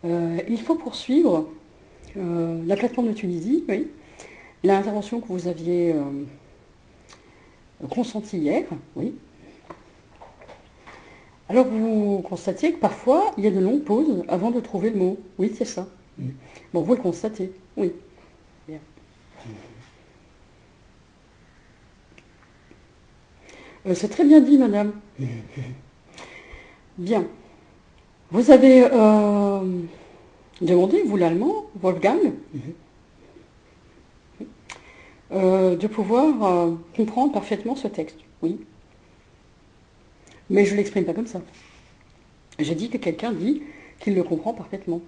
Il faut poursuivre la plateforme de Tunisie, oui, l'intervention que vous aviez consentie hier, oui. Alors vous constatez que parfois il y a de longues pauses avant de trouver le mot. Oui, c'est ça. Bon, vous le constatez, oui. Bien. C'est très bien dit, madame. Bien. Vous avez demandé, vous l'allemand, Wolfgang, de pouvoir comprendre parfaitement ce texte. Oui. Mais je ne l'exprime pas comme ça. J'ai dit que quelqu'un dit qu'il le comprend parfaitement.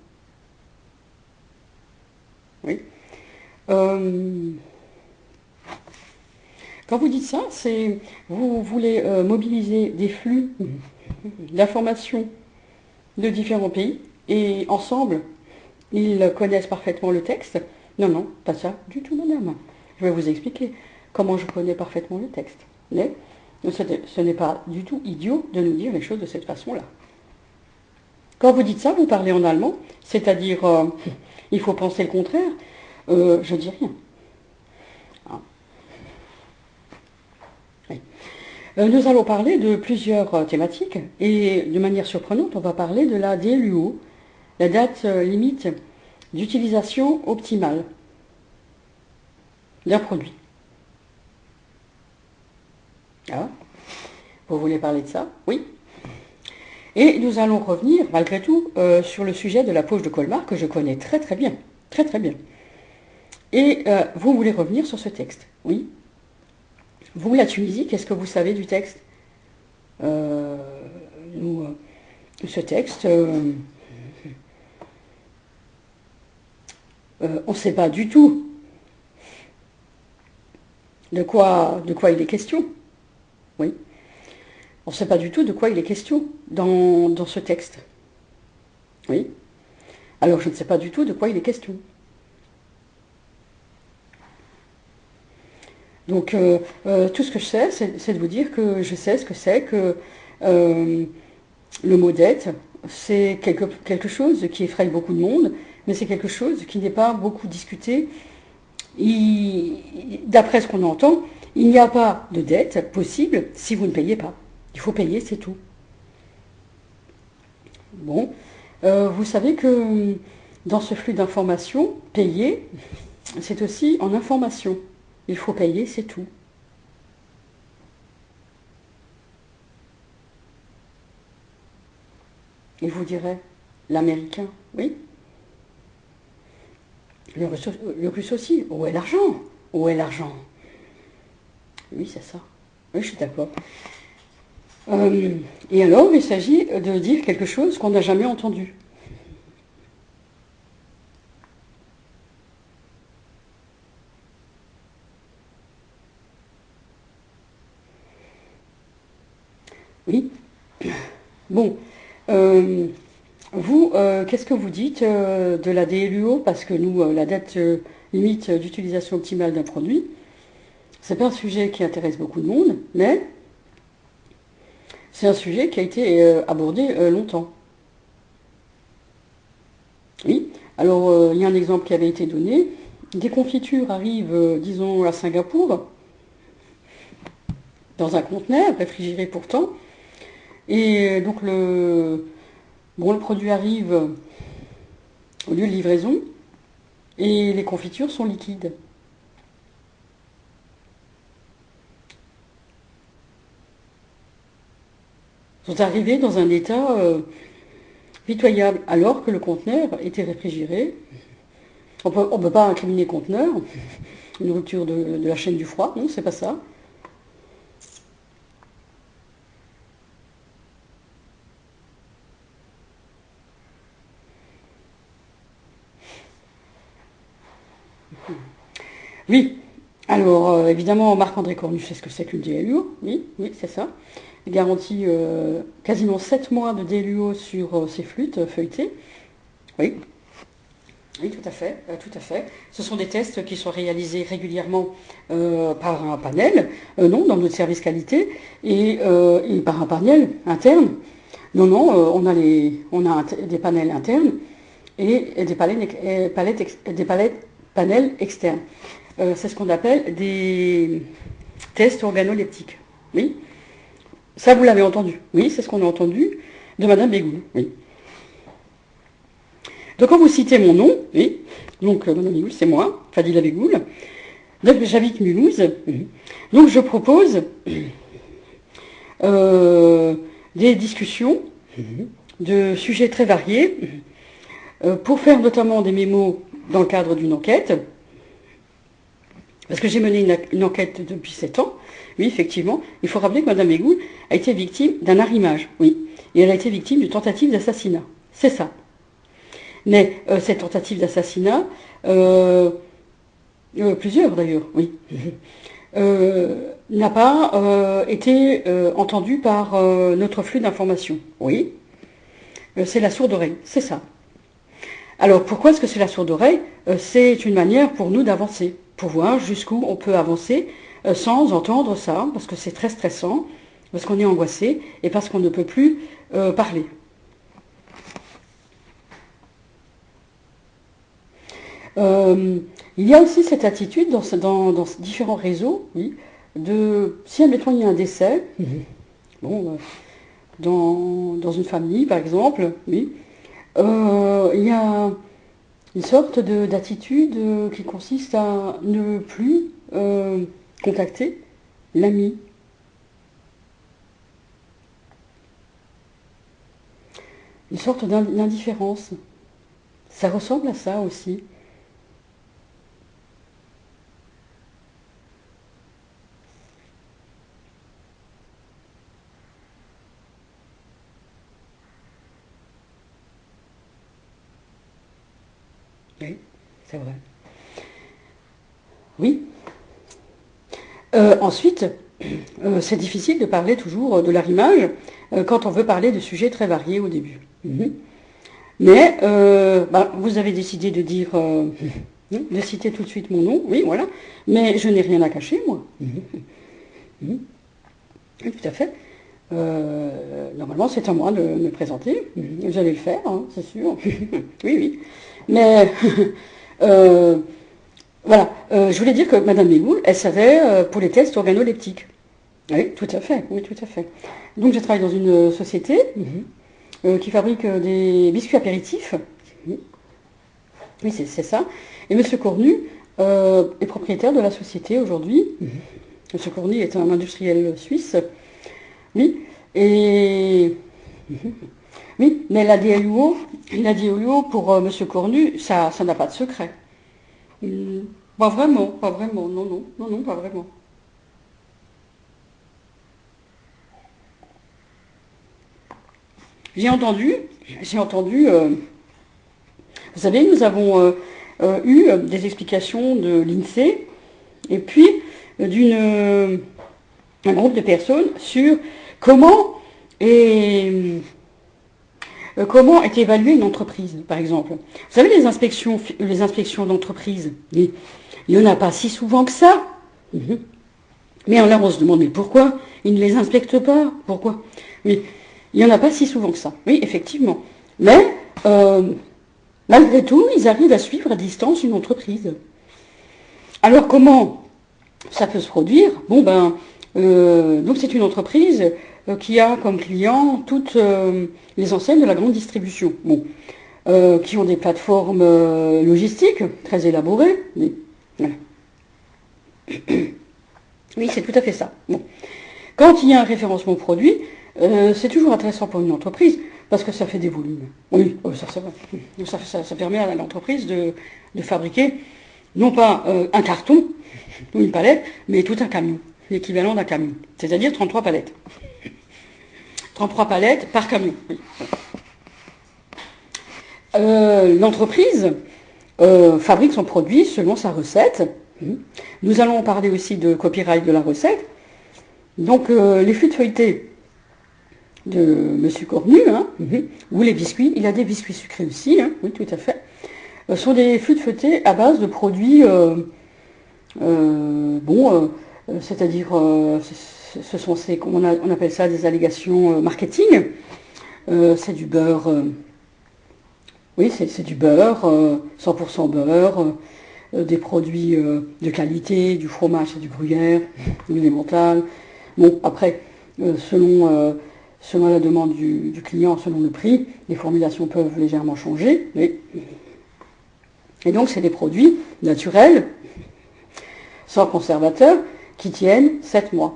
Oui. Quand vous dites ça, c'est vous voulez mobiliser des flux d'informations de différents pays et ensemble, ils connaissent parfaitement le texte. Non, non, pas ça du tout, madame. Je vais vous expliquer comment je connais parfaitement le texte. Mais ce n'est pas du tout idiot de nous dire les choses de cette façon-là. Quand vous dites ça, vous parlez en allemand, c'est-à-dire il faut penser le contraire, je dis rien. Ah. Oui. Nous allons parler de plusieurs thématiques et de manière surprenante, on va parler de la DLUO, la date limite d'utilisation optimale d'un produit. Ah, vous voulez parler de ça? Oui. Et nous allons revenir, malgré tout, sur le sujet de la poche de Colmar, que je connais très très bien. Très très bien. Et vous voulez revenir sur ce texte? Oui. Vous, la Tunisie, qu'est-ce que vous savez du texte? Ce texte, on ne sait pas du tout de quoi il est question. Oui. On ne sait pas du tout de quoi il est question dans ce texte. Oui. Alors je ne sais pas du tout de quoi il est question. Donc tout ce que je sais, c'est de vous dire que je sais ce que c'est que le mot dette, c'est quelque chose qui effraie beaucoup de monde, mais c'est quelque chose qui n'est pas beaucoup discuté. D'après ce qu'on entend, il n'y a pas de dette possible si vous ne payez pas. Il faut payer, c'est tout. Bon, vous savez que dans ce flux d'informations, payer, c'est aussi en information. Il faut payer, c'est tout. Et vous direz, l'américain, oui. Le russe aussi. Où est l'argent? Où est l'argent? Oui, c'est ça. Oui, je suis d'accord. Et alors, il s'agit de dire quelque chose qu'on n'a jamais entendu. Oui. Bon. Vous, qu'est-ce que vous dites de la DLUO? Parce que nous, la date limite d'utilisation optimale d'un produit, c'est pas un sujet qui intéresse beaucoup de monde, mais c'est un sujet qui a été abordé longtemps. Oui. Alors, il y a un exemple qui avait été donné. Des confitures arrivent, disons, à Singapour, dans un conteneur, réfrigéré pourtant. Et donc, le produit arrive au lieu de livraison, et les confitures sont liquides. Sont arrivées dans un état pitoyable, alors que le conteneur était réfrigéré. On peut pas incriminer le conteneur, une rupture de la chaîne du froid, non, c'est pas ça. Oui, alors évidemment, Marc-André Cornu sait ce que c'est qu'une DLUO, oui, oui, c'est ça. Il garantit quasiment 7 mois de DLUO sur ces flûtes feuilletées. Oui, oui, tout à fait, tout à fait. Ce sont des tests qui sont réalisés régulièrement par un panel, non, dans notre service qualité, et par un panel interne. Non, non, on a des panels internes et des panels externes. C'est ce qu'on appelle des tests organoleptiques. Oui. Ça, vous l'avez entendu. Oui, c'est ce qu'on a entendu de Madame Bégoul. Oui. Donc, quand vous citez mon nom, oui, donc Madame Bégoul, c'est moi, Fadila Bégoul. Donc, j'habite Mulhouse. Donc, je propose des discussions de sujets très variés pour faire notamment des mémos dans le cadre d'une enquête. Parce que j'ai mené une enquête depuis 7 ans. Oui, effectivement. Il faut rappeler que Madame Bégoul a été victime d'un arrimage. Oui. Et elle a été victime d'une tentative d'assassinat. C'est ça. Mais cette tentative d'assassinat, plusieurs d'ailleurs, oui, n'a pas été entendue par notre flux d'informations. Oui. C'est la sourde oreille. C'est ça. Alors, pourquoi est-ce que c'est la sourde oreille? C'est une manière pour nous d'avancer, pour voir jusqu'où on peut avancer sans entendre ça, parce que c'est très stressant, parce qu'on est angoissé et parce qu'on ne peut plus parler. Il y a aussi cette attitude dans différents réseaux, oui, si admettons il y a un décès, bon, dans une famille par exemple, oui, il y a une sorte d'attitude qui consiste à ne plus contacter l'ami. Une sorte d'indifférence. Ça ressemble à ça aussi. Oui, c'est vrai. Oui. Ensuite, c'est difficile de parler toujours de l'arrimage quand on veut parler de sujets très variés au début. Mais vous avez décidé de dire, de citer tout de suite mon nom, oui, voilà. Mais je n'ai rien à cacher, moi. Oui, tout à fait. Normalement, c'est à moi de me présenter. Vous allez le faire, hein, c'est sûr. Oui, oui. Mais voilà, je voulais dire que Madame Bégoul, elle savait pour les tests organoleptiques. Oui, tout à fait. Oui, tout à fait. Donc, je travaille dans une société qui fabrique des biscuits apéritifs. Oui, c'est ça. Et Monsieur Cornu est propriétaire de la société aujourd'hui. Monsieur Cornu est un industriel suisse. Oui. Et oui, mais la DLUO pour Monsieur Cornu, ça n'a pas de secret. Pas vraiment, non, pas vraiment. J'ai entendu, vous savez, nous avons eu des explications de l'INSEE et puis d'un groupe de personnes sur comment est évaluée une entreprise, par exemple. Vous savez, les inspections d'entreprise, il n'y en a pas si souvent que ça. Mais là, on se demande, mais pourquoi ils ne les inspectent pas? Pourquoi? Mais il n'y en a pas si souvent que ça. Oui, effectivement. Mais, malgré tout, ils arrivent à suivre à distance une entreprise. Alors, comment ça peut se produire? Bon, donc c'est une entreprise qui a comme client toutes les enseignes de la grande distribution. Bon, qui ont des plateformes logistiques très élaborées. Mais, voilà. Oui, c'est tout à fait ça. Bon. Quand il y a un référencement produit, c'est toujours intéressant pour une entreprise parce que ça fait des volumes. Oui, ça permet à l'entreprise de fabriquer non pas un carton ou une palette, mais tout un camion, l'équivalent d'un camion, c'est-à-dire 33 palettes. 33 palettes par camion. Oui. L'entreprise fabrique son produit selon sa recette. Nous allons parler aussi de copyright de la recette. Donc les flûtes feuilletées de Monsieur Cornu, ou les biscuits, il a des biscuits sucrés aussi, oui tout à fait, sont des flûtes feuilletées à base de produits, c'est-à-dire, ce sont on appelle ça des allégations marketing, c'est du beurre Oui, c'est du beurre, 100% beurre, des produits de qualité, du fromage et du gruyère, du emmental. Bon, après, selon la demande du client, selon le prix, les formulations peuvent légèrement changer. Et donc, c'est des produits naturels, sans conservateur, qui tiennent 7 mois.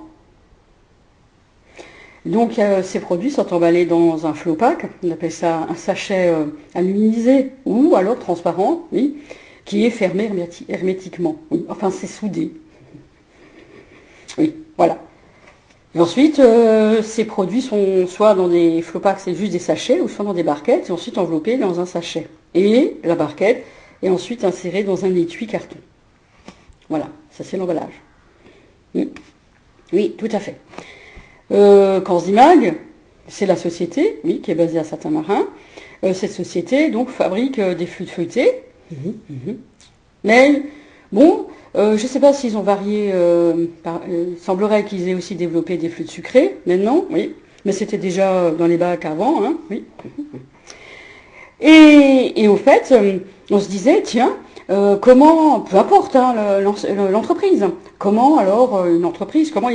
Donc ces produits sont emballés dans un flow-pack, on appelle ça un sachet aluminisé ou alors transparent, oui, qui est fermé hermétiquement. Oui, enfin c'est soudé. Oui, voilà. Et ensuite, ces produits sont soit dans des flow-packs, c'est juste des sachets, ou soit dans des barquettes, et ensuite enveloppés dans un sachet. Et la barquette est ensuite insérée dans un étui carton. Voilà, ça c'est l'emballage. Oui. Oui, tout à fait. Corzimag, c'est la société, oui, qui est basée à Saint-Marin. Cette société, donc, fabrique des flûtes feuilletées. Mais, bon, je ne sais pas s'ils ont varié. Il semblerait qu'ils aient aussi développé des flûtes sucrées, maintenant, oui. Mais c'était déjà dans les bacs avant, hein, oui. Et au fait, on se disait, tiens, comment, peu importe hein, l'entreprise, comment alors une entreprise, comment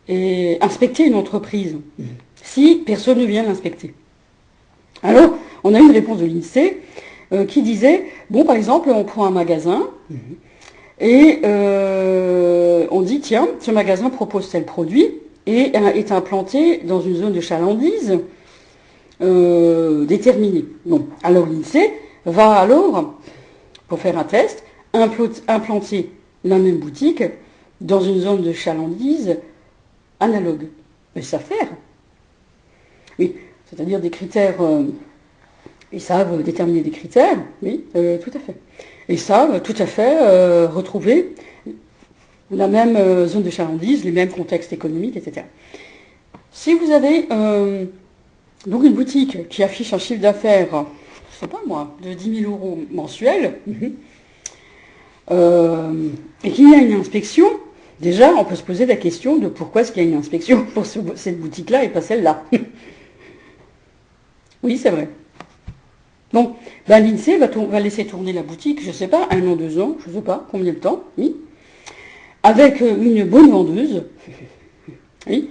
et inspecter une entreprise si personne ne vient l'inspecter. Alors, on a eu une réponse de l'INSEE qui disait, bon, par exemple, on prend un magasin et on dit, tiens, ce magasin propose tel produit et est implanté dans une zone de chalandise déterminée. Bon, alors l'INSEE va alors, pour faire un test, implanter la même boutique dans une zone de chalandise analogue. Mais ça faire. Oui, c'est-à-dire des critères, ils savent déterminer des critères, oui, tout à fait. Ils savent tout à fait retrouver la même zone de chalandise, les mêmes contextes économiques, etc. Si vous avez donc une boutique qui affiche un chiffre d'affaires, je sais pas moi, de 10 000 euros mensuels, et qu'il y a une inspection, déjà, on peut se poser la question de pourquoi est-ce qu'il y a une inspection pour cette boutique-là et pas celle-là. Oui, c'est vrai. Donc, ben, l'INSEE va laisser tourner la boutique, je ne sais pas, 1 an, 2 ans, je ne sais pas combien de temps, oui, avec une bonne vendeuse. Oui,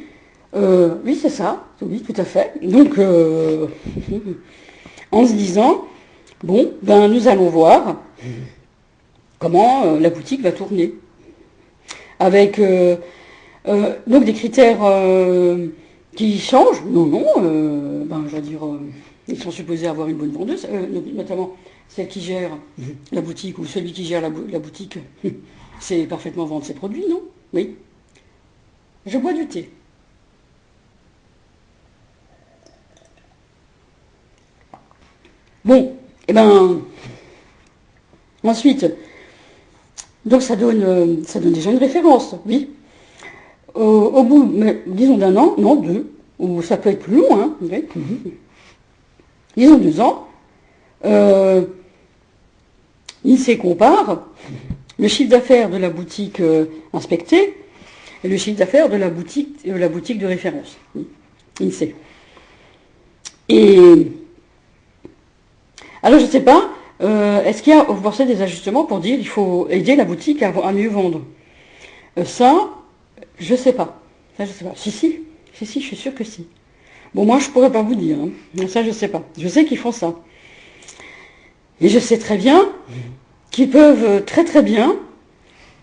oui, c'est ça, oui, tout à fait. Donc, en se disant, bon, ben, nous allons voir comment la boutique va tourner. Avec donc des critères qui changent. Non, non, ben, je veux dire, ils sont supposés avoir une bonne vendeuse, notamment celle qui gère la boutique ou celui qui gère la boutique, c'est parfaitement vendre ses produits, non? Oui. Je bois du thé. Bon, et ben, ensuite, donc ça donne déjà une référence, oui. Au bout, disons d'un an, non, 2, ou ça peut être plus long, hein, okay. Disons 2 ans, l'INSEE compare le chiffre d'affaires de la boutique inspectée et le chiffre d'affaires de la boutique de référence, l'INSEE. Et alors je ne sais pas, est-ce qu'il y a, vous pensez, des ajustements pour dire il faut aider la boutique à mieux vendre? Ça, je ne sais pas. Ça, je sais pas. Si, je suis sûre que si. Bon, moi, je ne pourrais pas vous dire. Hein. Ça, je ne sais pas. Je sais qu'ils font ça. Et je sais très bien qu'ils peuvent très très bien,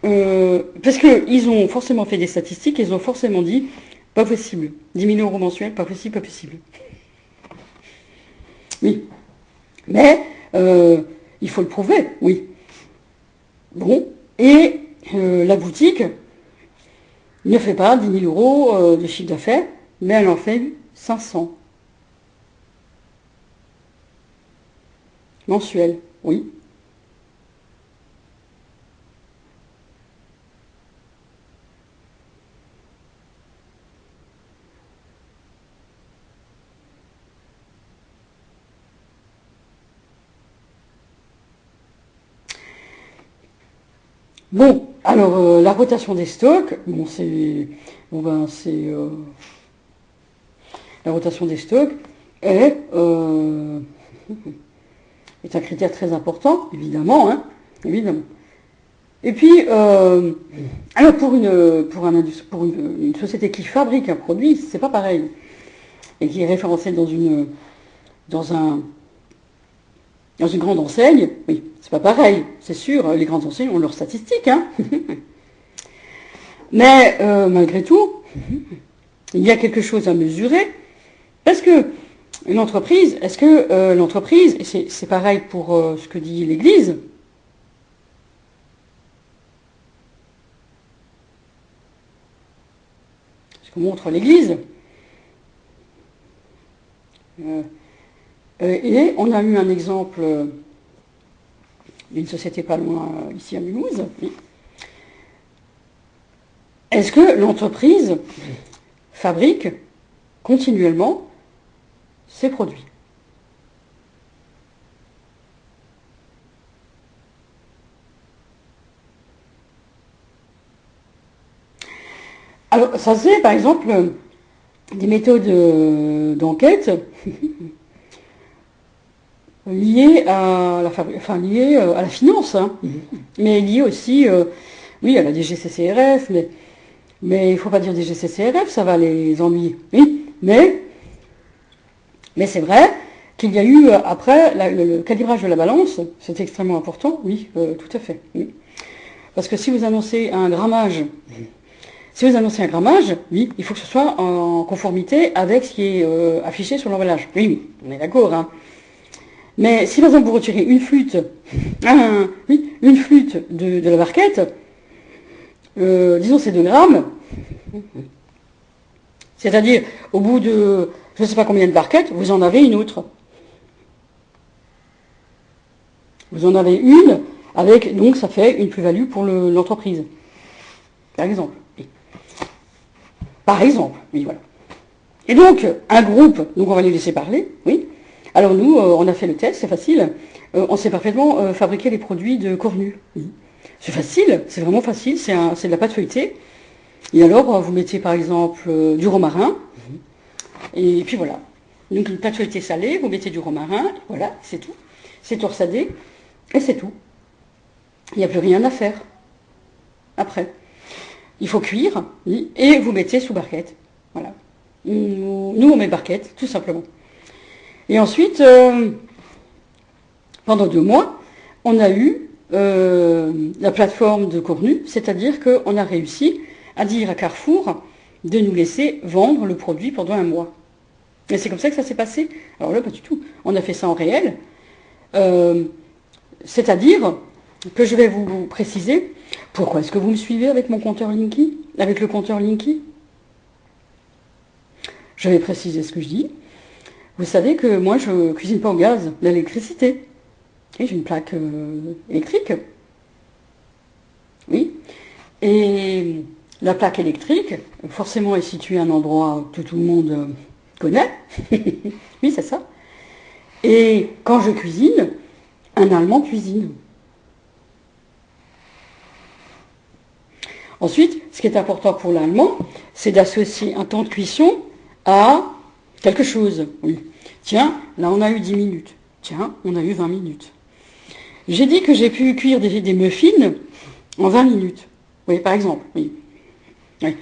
parce qu'ils ont forcément fait des statistiques, ils ont forcément dit, pas possible. 10 000 euros mensuels, pas possible, pas possible. Oui. Mais il faut le prouver, oui. Bon. Et la boutique ne fait pas 10 000 euros de chiffre d'affaires, mais elle en fait 500. Mensuel, oui. Bon, alors la rotation des stocks, bon c'est, la rotation des stocks est c'est un critère très important, évidemment, hein, évidemment. Et puis, alors pour une société qui fabrique un produit, c'est pas pareil, et qui est référencée dans une grande enseigne, oui, c'est pas pareil, c'est sûr, les grandes enseignes ont leurs statistiques, hein. Mais malgré tout, il y a quelque chose à mesurer, parce que l'entreprise, est-ce que l'entreprise, et c'est pareil pour ce que dit l'Église, ce que montre l'Église, et on a eu un exemple d'une société pas loin ici à Mulhouse. Oui. Est-ce que l'entreprise fabrique continuellement ses produits? Alors, ça c'est par exemple des méthodes d'enquête liées à la finance, hein, mais liées aussi, oui, à la DGCCRF, mais il ne faut pas dire DGCCRF, ça va les ennuyer. Oui, mais c'est vrai qu'il y a eu, après, le calibrage de la balance, c'est extrêmement important, oui, tout à fait. Oui. Parce que si vous annoncez un grammage, oui, il faut que ce soit en conformité avec ce qui est affiché sur l'emballage. Oui, oui, on est d'accord, hein. Mais si par exemple vous retirez une flûte, de la barquette, disons c'est 2 grammes, c'est-à-dire au bout de je ne sais pas combien de barquettes, vous en avez une autre. Vous en avez une, donc ça fait une plus-value pour l'entreprise. Par exemple. Oui. Par exemple, oui, voilà. Et donc, un groupe, donc on va les laisser parler, oui. Alors nous, on a fait le test, c'est facile. On sait parfaitement fabriquer les produits de Cornu. Oui. C'est facile, c'est vraiment facile, c'est de la pâte feuilletée. Et alors, vous mettez par exemple du romarin, et puis voilà. Donc une pâte feuilletée salée, vous mettez du romarin, voilà, c'est tout. C'est torsadé, et c'est tout. Il n'y a plus rien à faire. Après. Il faut cuire, oui, et vous mettez sous barquette. Voilà. Nous, on met barquette, tout simplement. Et ensuite, pendant 2 mois, on a eu la plateforme de Cornu, c'est-à-dire qu'on a réussi à dire à Carrefour de nous laisser vendre le produit pendant 1 mois. Et c'est comme ça que ça s'est passé. Alors là, pas du tout. On a fait ça en réel. C'est-à-dire que je vais vous préciser pourquoi est-ce que vous me suivez avec mon compteur Linky, avec le compteur Linky. Je vais préciser ce que je dis. Vous savez que moi, je ne cuisine pas au gaz, l'électricité. Et j'ai une plaque électrique. Oui. Et la plaque électrique, forcément, est située à un endroit que tout le monde connaît. Oui, c'est ça. Et quand je cuisine, un Allemand cuisine. Ensuite, ce qui est important pour l'Allemand, c'est d'associer un temps de cuisson à quelque chose. Oui. Tiens, là on a eu 10 minutes. Tiens, on a eu 20 minutes. J'ai dit que j'ai pu cuire des muffins en 20 minutes. Oui, par exemple. Oui. Oui.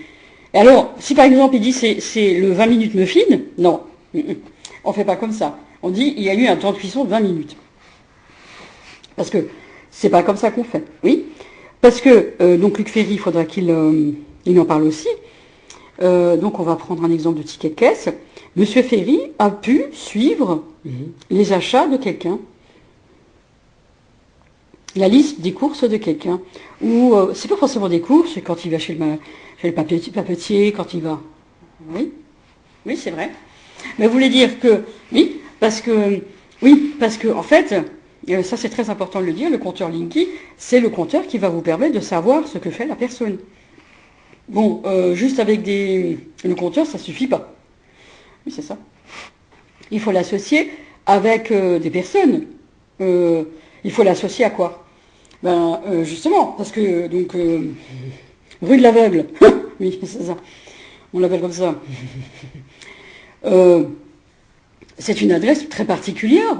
Et alors, si par exemple il dit c'est le 20 minutes muffin, non. On ne fait pas comme ça. On dit il y a eu un temps de cuisson de 20 minutes. Parce que c'est pas comme ça qu'on fait. Oui. Parce que, donc Luc Ferry, il faudra qu'il en parle aussi. Donc on va prendre un exemple de ticket de caisse. Monsieur Ferry a pu suivre les achats de quelqu'un. La liste des courses de quelqu'un. Ou c'est pas forcément des courses, c'est quand il va chez le papetier, quand il va. Oui, oui, c'est vrai. Mais vous voulez dire que oui, parce que en fait, ça c'est très important de le dire, le compteur Linky, c'est le compteur qui va vous permettre de savoir ce que fait la personne. Bon, juste avec le compteur, ça suffit pas. Oui, c'est ça. Il faut l'associer avec des personnes. Il faut l'associer à quoi? Ben, justement, parce que, donc, rue de l'aveugle, oui, c'est ça, on l'appelle comme ça. c'est une adresse très particulière,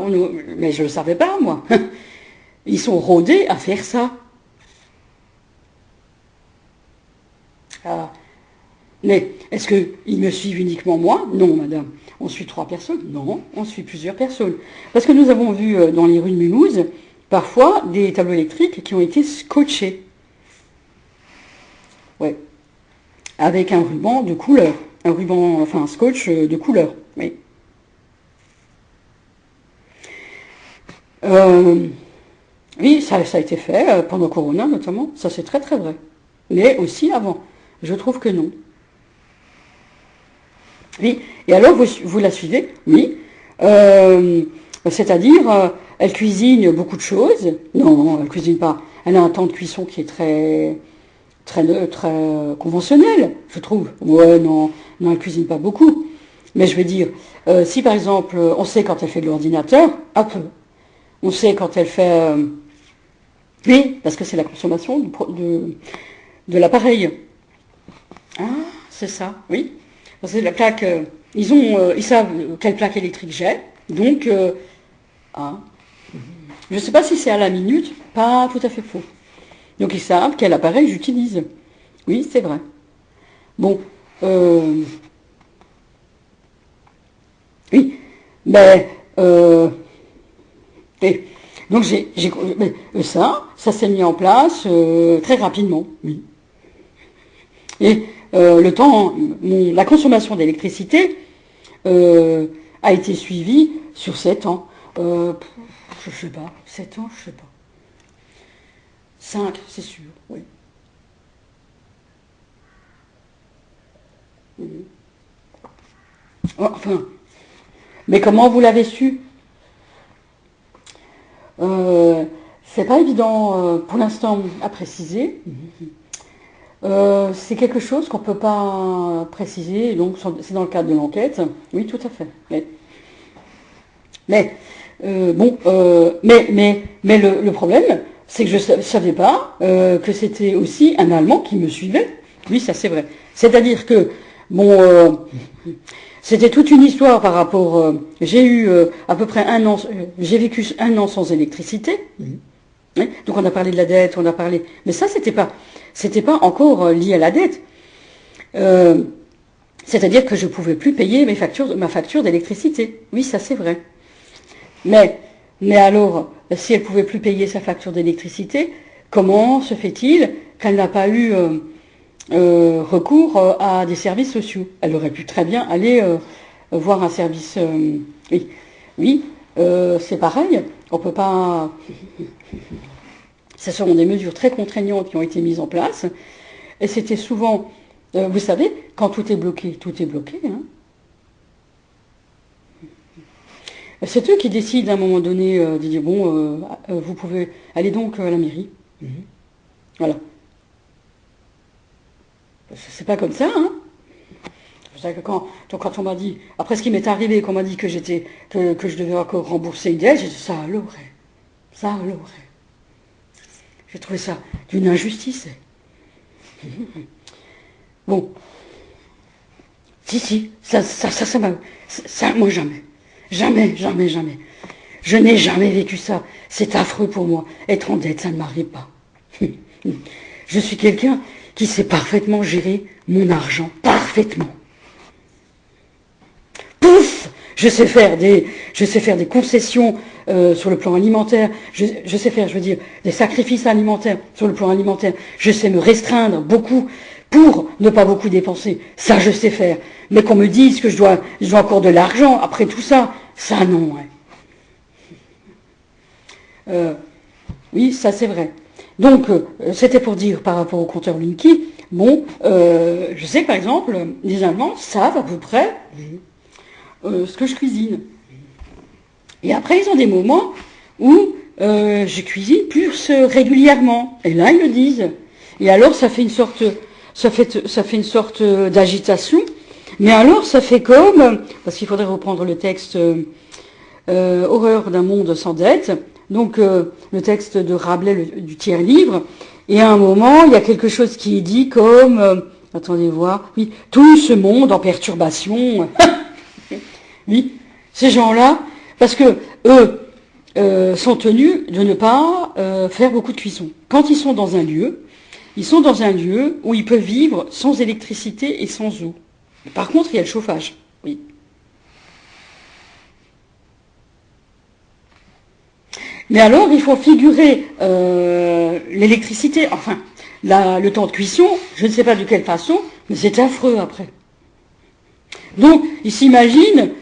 mais je ne le savais pas, moi. Ils sont rodés à faire ça. Ah. Mais est-ce qu'ils me suivent uniquement moi? Non, madame. On suit 3 personnes? Non, on suit plusieurs personnes. Parce que nous avons vu dans les rues de Mulhouse, parfois, des tableaux électriques qui ont été scotchés. Ouais. Avec un ruban de couleur. Un ruban, enfin un scotch de couleur. Oui. Oui, ça a été fait pendant Corona notamment. Ça, c'est très très vrai. Mais aussi avant. Je trouve que non. Oui. Et alors, vous la suivez? Oui. C'est-à-dire, elle cuisine beaucoup de choses. Non, elle cuisine pas. Elle a un temps de cuisson qui est très conventionnel, je trouve. Ouais, non, elle cuisine pas beaucoup. Mais je vais dire, si par exemple, on sait quand elle fait de l'ordinateur, hop, on sait quand elle fait... oui, parce que c'est la consommation de l'appareil. Ah, c'est ça, oui. Parce que la plaque, ils savent quelle plaque électrique j'ai, donc, ah, je ne sais pas si c'est à la minute, pas tout à fait faux. Donc ils savent quel appareil j'utilise. Oui, c'est vrai. Bon, oui, mais, et, donc ça s'est mis en place très rapidement, oui. Et le temps, la consommation d'électricité a été suivie sur 7 ans. Je sais pas, 7 ans, je sais pas. 5, c'est sûr, oui. Enfin, mais comment vous l'avez su? C'est pas évident pour l'instant à préciser. C'est quelque chose qu'on ne peut pas préciser, donc c'est dans le cadre de l'enquête. Oui, tout à fait. Mais le problème, c'est que je ne savais pas que c'était aussi un Allemand qui me suivait. Oui, ça c'est vrai. C'est-à-dire que, bon, c'était toute une histoire par rapport... j'ai eu à peu près 1 an, j'ai vécu 1 an sans électricité. Oui, donc on a parlé de la dette, on a parlé... Mais ça, c'était pas encore lié à la dette. C'est-à-dire que je ne pouvais plus payer ma facture d'électricité. Oui, ça c'est vrai. Mais alors, si elle ne pouvait plus payer sa facture d'électricité, comment se fait-il qu'elle n'a pas eu recours à des services sociaux? Elle aurait pu très bien aller voir un service... oui, c'est pareil. On ne peut pas... Ce sont des mesures très contraignantes qui ont été mises en place. Et c'était souvent... vous savez, quand tout est bloqué, hein. C'est eux qui décident à un moment donné de dire, bon, vous pouvez aller donc à la mairie. Voilà. C'est pas comme ça, hein. C'est que quand on m'a dit, après ce qui m'est arrivé, qu'on m'a dit que je devais encore rembourser une dette, j'ai dit, ça alors. J'ai trouvé ça d'une injustice. Bon. Si, ça moi jamais. Jamais. Je n'ai jamais vécu ça. C'est affreux pour moi. Être en dette, ça ne m'arrive pas. Je suis quelqu'un qui sait parfaitement gérer mon argent. Parfaitement. Pouf! Je sais faire des concessions sur le plan alimentaire. Je sais faire, je veux dire, des sacrifices alimentaires sur le plan alimentaire. Je sais me restreindre beaucoup pour ne pas beaucoup dépenser. Ça, je sais faire. Mais qu'on me dise que je dois encore de l'argent après tout ça, ça non. Ouais. Oui, ça c'est vrai. Donc, c'était pour dire par rapport au compteur Linky, bon, je sais que par exemple, les Allemands savent à peu près ce que je cuisine. Et après, ils ont des moments où je cuisine plus régulièrement. Et là, ils le disent. Et alors, ça fait une sorte d'agitation. Mais alors, ça fait comme, parce qu'il faudrait reprendre le texte Horreur d'un monde sans dette, donc le texte de Rabelais du tiers-livre, et à un moment, il y a quelque chose qui est dit comme, attendez voir, oui, tout ce monde en perturbation, oui, Ces gens-là, parce que eux sont tenus de ne pas faire beaucoup de cuisson. Quand ils sont dans un lieu, ils sont dans un lieu où ils peuvent vivre sans électricité et sans eau. Par contre, il y a le chauffage, oui. Mais alors, il faut figurer l'électricité, enfin, le temps de cuisson, je ne sais pas de quelle façon, mais c'est affreux après. Donc, ils s'imaginent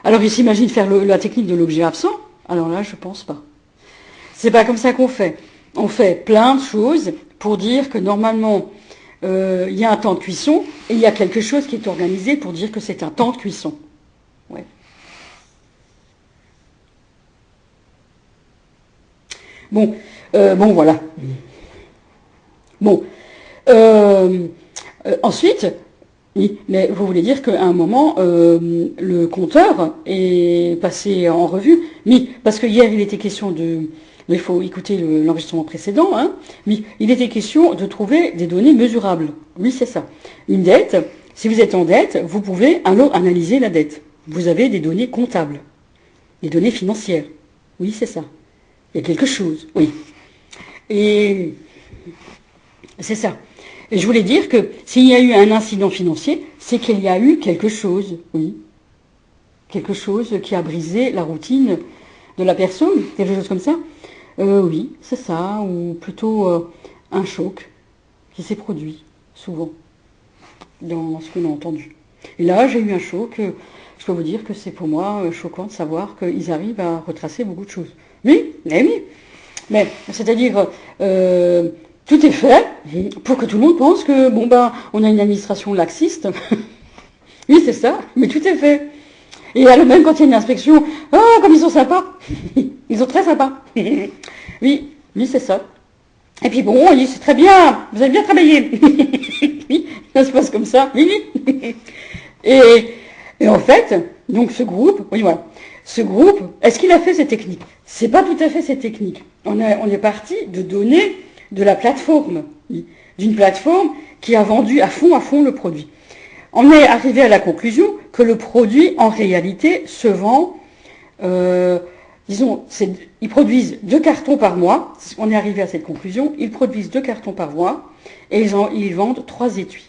faire la technique de l'objet absent. Alors là, je pense pas. C'est pas comme ça qu'on fait. On fait plein de choses pour dire que normalement, il y a un temps de cuisson et il y a quelque chose qui est organisé pour dire que c'est un temps de cuisson. Ouais. Bon, voilà. Bon. Ensuite, oui, mais vous voulez dire qu'à un moment, le compteur est passé en revue. Oui, parce que hier, il était question de... Mais il faut écouter l'enregistrement précédent. Hein, oui, il était question de trouver des données mesurables. Oui, c'est ça. Une dette, si vous êtes en dette, vous pouvez alors analyser la dette. Vous avez des données comptables, des données financières. Oui, c'est ça. Il y a quelque chose, oui. Et c'est ça. Et je voulais dire que s'il y a eu un incident financier, c'est qu'il y a eu quelque chose, oui. Quelque chose qui a brisé la routine de la personne, quelque chose comme ça. Oui, c'est ça, ou plutôt un choc qui s'est produit, souvent, dans ce qu'on a entendu. Et là, j'ai eu un choc, je peux vous dire que c'est pour moi choquant de savoir qu'ils arrivent à retracer beaucoup de choses. Oui, mais oui. Mais, c'est-à-dire, tout est fait pour que tout le monde pense que, bon, ben, on a une administration laxiste. Oui, c'est ça, mais tout est fait. Et alors, même quand il y a une inspection, oh, comme ils sont sympas. Ils sont très sympas. Oui, oui, c'est ça. Et puis bon, oui, c'est très bien, vous avez bien travaillé. Oui, ça se passe comme ça. Oui, oui. Et en fait, donc ce groupe, oui, voilà. Ce groupe, est-ce qu'il a fait ces techniques? C'est pas tout à fait ces techniques. On est parti de données de la plateforme, d'une plateforme qui a vendu à fond le produit. On est arrivé à la conclusion que le produit, en réalité, se vend, disons, ils produisent 2 cartons par mois. On est arrivé à cette conclusion. Ils produisent 2 cartons par mois et ils vendent 3 étuis.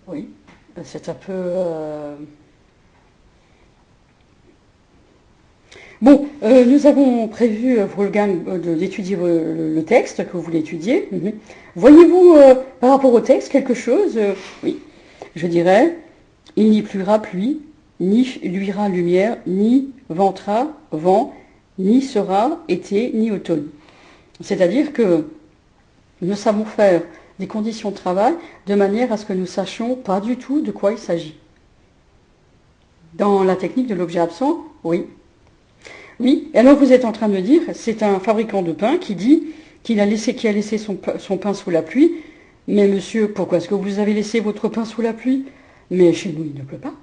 Oui, c'est un peu... Bon, nous avons prévu, Wolfgang, d'étudier le texte que vous voulez étudier. Voyez-vous, par rapport au texte, quelque chose? Oui, je dirais, il n'y pluira pluie, ni luira lumière, ni ventera vent, ni sera été, ni automne. C'est-à-dire que nous savons faire des conditions de travail de manière à ce que nous sachions pas du tout de quoi il s'agit. Dans la technique de l'objet absent, oui. Oui, et alors vous êtes en train de me dire, c'est un fabricant de pain qui dit qui a laissé son pain sous la pluie. Mais monsieur, pourquoi est-ce que vous avez laissé votre pain sous la pluie? Mais chez nous, il ne pleut pas.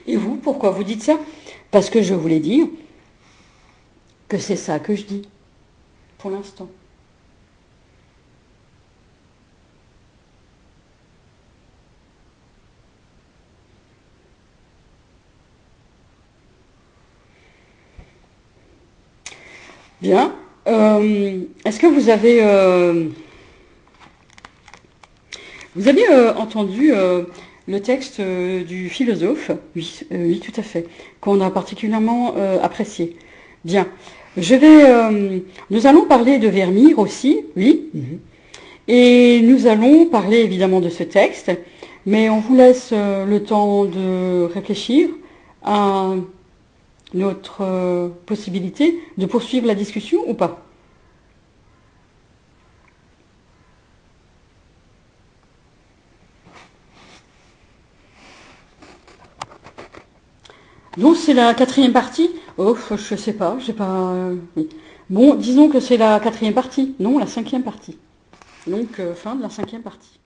Et vous, pourquoi vous dites ça? Parce que je voulais dire que c'est ça que je dis, pour l'instant. Bien. Est-ce que vous avez entendu le texte du philosophe? Oui, oui, tout à fait, qu'on a particulièrement apprécié. Bien. Nous allons parler de Vermeer aussi, oui. Et nous allons parler évidemment de ce texte, mais on vous laisse le temps de réfléchir à notre possibilité de poursuivre la discussion ou pas. Donc c'est la quatrième partie. Oh, je sais pas, j'ai pas. Oui. Bon, disons que c'est la quatrième partie. Non, la cinquième partie. Donc fin de la cinquième partie.